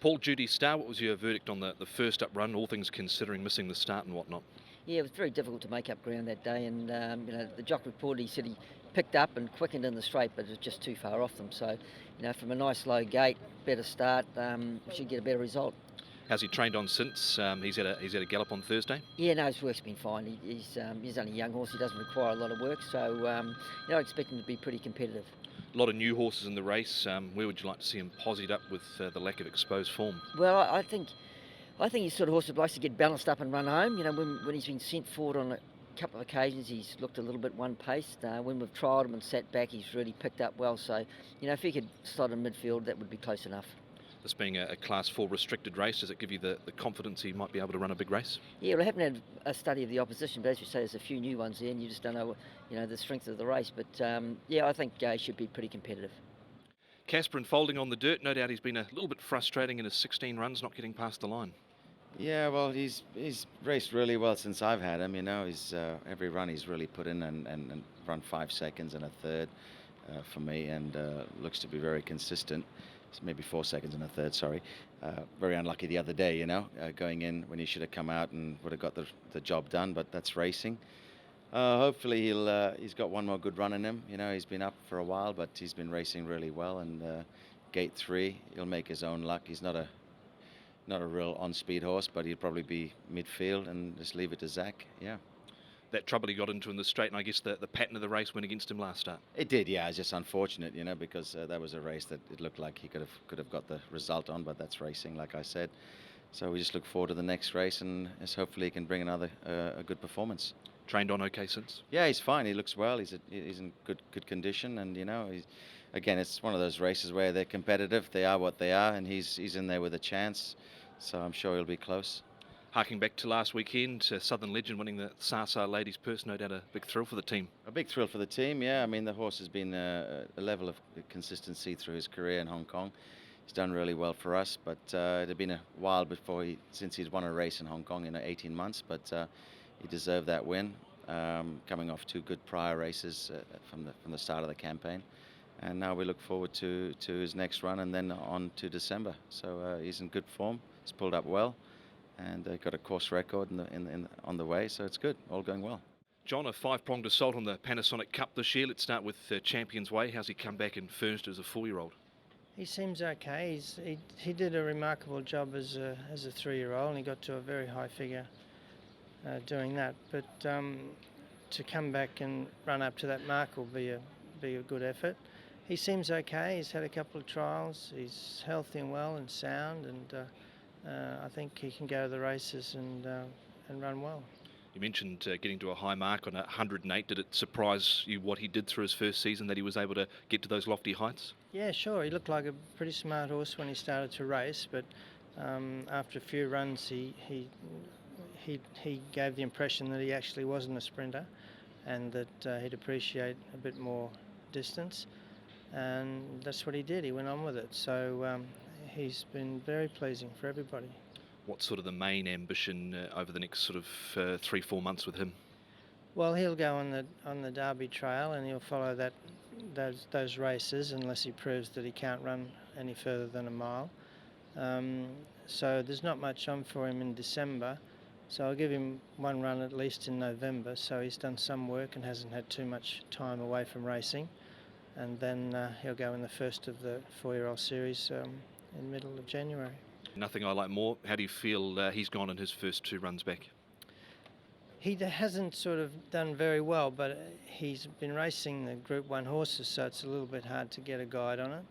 Paul, Judy's star, what was your verdict on the first up run, all things considering missing the start and whatnot? Yeah, it was very difficult to make up ground that day, and the jock reported, he said he picked up and quickened in the straight, but it was just too far off them. So, from a nice low gate, better start, we should get a better result. How's he trained on since? He's had a gallop on Thursday? Yeah, no, his work's been fine. He's only a young horse. He doesn't require a lot of work, so I expect him to be pretty competitive. A lot of new horses in the race. Where would you like to see him posied up with the lack of exposed form? Well, I think he's sort of horse that likes to get balanced up and run home. When he's been sent forward on a couple of occasions, he's looked a little bit one-paced. When we've trialled him and sat back, he's really picked up well. So, if he could slot in midfield, that would be close enough. This being a Class 4 restricted race, does it give you the confidence he might be able to run a big race? Yeah, well, I haven't had a study of the opposition, but as you say, there's a few new ones there, and you just don't know, the strength of the race. But I think he should be pretty competitive. Caspar ENFOLDING on the dirt. No doubt he's been a little bit frustrating in his 16 runs, not getting past the line. Yeah, well, he's raced really well since I've had him. He's every run he's really put in and run 5 seconds and a third for me, and looks to be very consistent. It's maybe 4 seconds and a third, sorry. Very unlucky the other day, going in when he should have come out and would have got the job done, but that's racing. Hopefully he's got one more good run in him. He's been up for a while, but he's been racing really well, and gate 3, he'll make his own luck. He's not a real on-speed horse, but he'll probably be midfield and just leave it to Zach, yeah. That trouble he got into in the straight, and I guess the pattern of the race went against him last start. It did, yeah. It's just unfortunate, because that was a race that it looked like he could have got the result on, but that's racing, like I said. So we just look forward to the next race, and hopefully he can bring another a good performance. Trained on okay since? Yeah, he's fine. He looks well. He's in good condition, and again, it's one of those races where they're competitive. They are what they are, and he's in there with a chance. So I'm sure he'll be close. Harking back to last weekend, Southern Legend winning the Sasa Ladies Purse, no doubt a big thrill for the team. A big thrill for the team, yeah. The horse has been a level of consistency through his career in Hong Kong. He's done really well for us, but it had been a while since he'd won a race in Hong Kong, 18 months, but he deserved that win, coming off 2 good prior races from the start of the campaign. And now we look forward to his next run and then on to December. So he's in good form. He's pulled up well, and got a course record on the way, so it's good, all going well. John, a 5-pronged assault on the Panasonic Cup this year. Let's start with Champions Way. How's he come back in first as a 4-year-old? He seems okay. He did a remarkable job as a 3-year-old, and he got to a very high figure doing that. But to come back and run up to that mark will be a good effort. He seems okay. He's had a couple of trials. He's healthy and well and sound, and I think he can go to the races and run well. You mentioned getting to a high mark on 108. Did it surprise you what he did through his first season, that he was able to get to those lofty heights? Yeah, sure. He looked like a pretty smart horse when he started to race, but after a few runs, he gave the impression that he actually wasn't a sprinter, and that he'd appreciate a bit more distance, and that's what he did. He went on with it. So he's been very pleasing for everybody. What's sort of the main ambition over the next sort of 3-4 months with him? Well, he'll go on the Derby Trail, and he'll follow those races unless he proves that he can't run any further than a mile. So there's not much on for him in December. So I'll give him one run at least in November. So he's done some work and hasn't had too much time away from racing. And then he'll go in the first of the 4-year-old series in the middle of January. Nothing I like more. How do you feel he's gone in his first 2 runs back? He hasn't sort of done very well, but he's been racing the Group 1 horses, so it's a little bit hard to get a guide on it.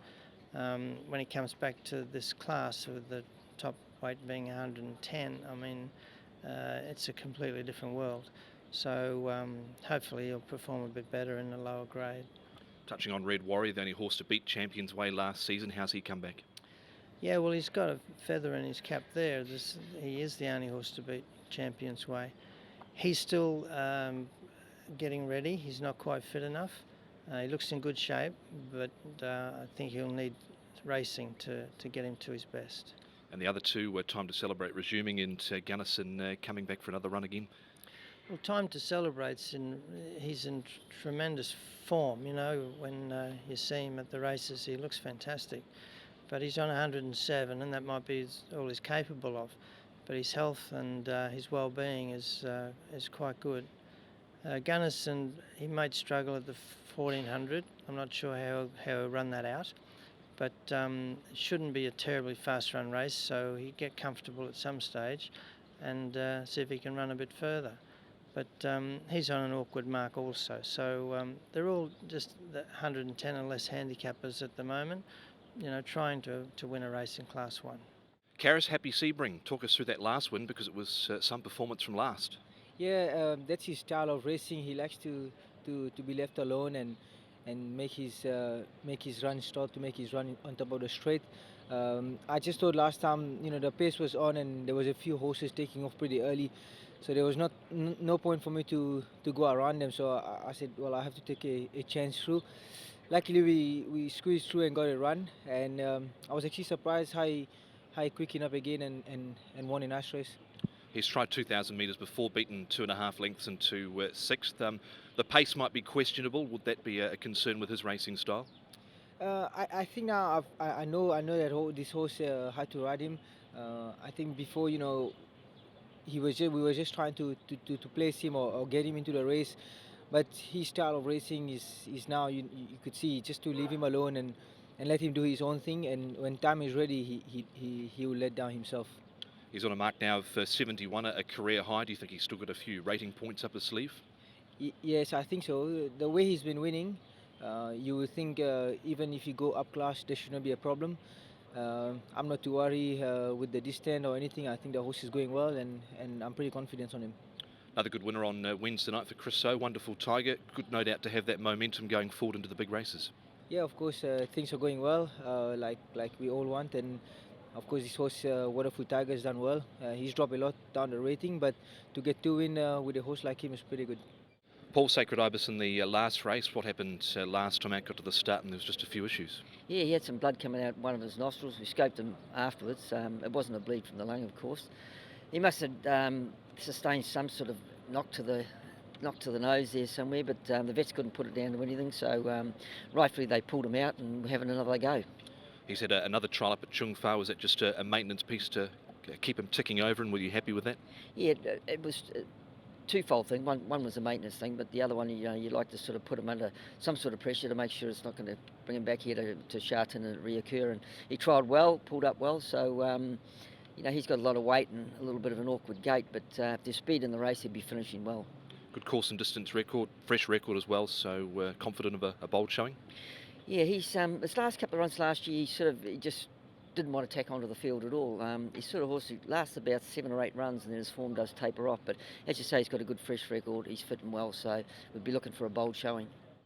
When he comes back to this class with the top weight being 110, it's a completely different world. So hopefully he'll perform a bit better in the lower grade. Touching on Red Warrior, the only horse to beat Champions Way last season, how's he come back? Yeah, well, he's got a feather in his cap there. He is the only horse to beat Champions Way. He's still getting ready. He's not quite fit enough. He looks in good shape, but I think he'll need racing to get him to his best. And the other 2 were Time to Celebrate resuming, and Gunnison coming back for another run again. Well, Time to Celebrate's he's in tremendous form. When you see him at the races, he looks fantastic. but he's on 107, and that might be all he's capable of. But his health and his well-being is quite good. Gunnison, he might struggle at the 1400. I'm not sure how he'll run that out, but it shouldn't be a terribly fast run race, so he'd get comfortable at some stage and see if he can run a bit further. But he's on an awkward mark also, so they're all just the 110 and less handicappers at the moment, you know, trying to win a race in Class 1. Karis, happy Sebring. Talk us through that last win, because it was some performance from last. Yeah, that's his style of racing. He likes to be left alone and make his run start, to make his run on top of the straight. I just thought last time, you know, the pace was on and there was a few horses taking off pretty early, so there was no point for me to go around them. So I said, well, I have to take a chance through. Luckily, we squeezed through and got a run, and I was actually surprised how he quickened up again and won a nice race. He's tried 2,000 metres before, beaten 2.5 lengths into 6th. The pace might be questionable. Would that be a concern with his racing style? I think now I know that this horse, how to ride him. I think before, you know, we were just trying to place him or get him into the race, but his style of racing is now, you could see, just to leave him alone and let him do his own thing, and when time is ready, he will let down himself. He's on a mark now of 71, a career high. Do you think he's still got a few rating points up his sleeve? Yes, I think so. The way he's been winning, you would think even if you go up class, there shouldn't be a problem. I'm not too worried with the distance or anything. I think the horse is going well, and I'm pretty confident on him. Another good winner on Wednesday night for Chris So. Wonderful Tiger. Good, no doubt, to have that momentum going forward into the big races. Yeah, of course, things are going well, like we all want, and of course this horse, Wonderful Tiger, has done well. He's dropped a lot down the rating, but to get 2 win with a horse like him is pretty good. Paul, Sacred Ibis in the last race. What happened last time out? Got to the start and there was just a few issues. Yeah, he had some blood coming out one of his nostrils. We scoped him afterwards. It wasn't a bleed from the lung, of course. He must have sustained some sort of knock to the nose there somewhere, but the vets couldn't put it down to anything, so rightfully they pulled him out and we're having another go. He's had another trial up at Chung Fa. Was that just a maintenance piece to keep him ticking over, and were you happy with that? Yeah, it was a twofold thing. One was a maintenance thing, but the other one, you know, you like to sort of put him under some sort of pressure to make sure it's not going to bring him back here to Sharton and reoccur. And he trialled well, pulled up well, so you know, he's got a lot of weight and a little bit of an awkward gait, but if there's speed in the race, he'd be finishing well. Good course and distance record, fresh record as well, so confident of a bold showing? Yeah, he's his last couple of runs last year, he just didn't want to tack onto the field at all. He's sort of horse who lasts about 7 or 8 runs and then his form does taper off, but as you say, he's got a good fresh record, he's fitting well, so we'd be looking for a bold showing.